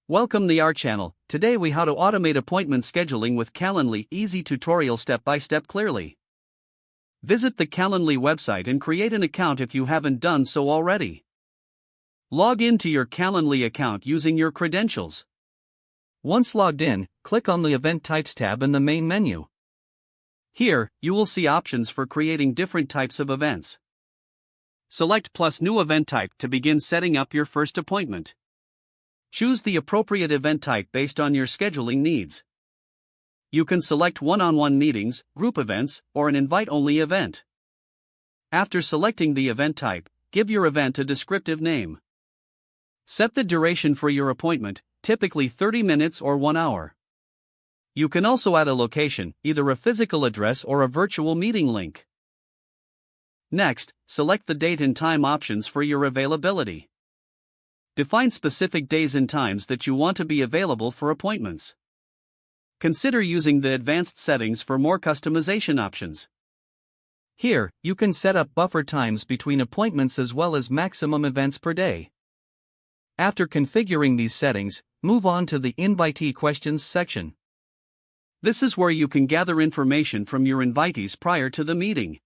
Welcome to our channel. Today we how to automate appointment scheduling with Calendly. Easy tutorial step by step clearly. Visit the Calendly website and create an account if you haven't done so already. Log into your Calendly account using your credentials. Once logged in, click on the Event Types tab in the main menu. Here, you will see options for creating different types of events. Select plus new event type to begin setting up your first appointment. Choose the appropriate event type based on your scheduling needs. You can select one-on-one meetings, group events, or an invite-only event. After selecting the event type, give your event a descriptive name. Set the duration for your appointment, typically 30 minutes or 1 hour. You can also add a location, either a physical address or a virtual meeting link. Next, select the date and time options for your availability. Define specific days and times that you want to be available for appointments. Consider using the advanced settings for more customization options. Here, you can set up buffer times between appointments as well as maximum events per day. After configuring these settings, move on to the Invitee Questions section. This is where you can gather information from your invitees prior to the meeting.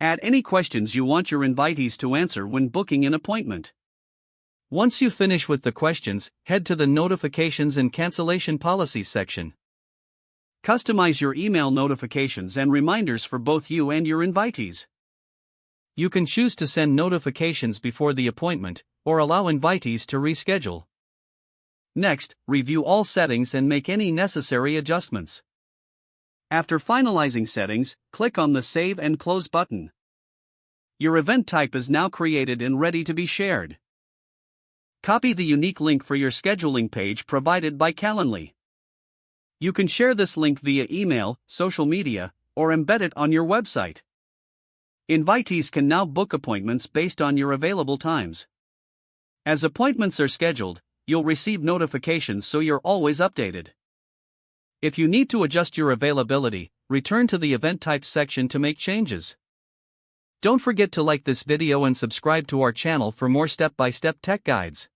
Add any questions you want your invitees to answer when booking an appointment. Once you finish with the questions, head to the Notifications and Cancellation Policies section. Customize your email notifications and reminders for both you and your invitees. You can choose to send notifications before the appointment, or allow invitees to reschedule. Next, review all settings and make any necessary adjustments. After finalizing settings, click on the Save and Close button. Your event type is now created and ready to be shared. Copy the unique link for your scheduling page provided by Calendly. You can share this link via email, social media, or embed it on your website. Invitees can now book appointments based on your available times. As appointments are scheduled, you'll receive notifications so you're always updated. If you need to adjust your availability, return to the Event Types section to make changes. Don't forget to like this video and subscribe to our channel for more step-by-step tech guides.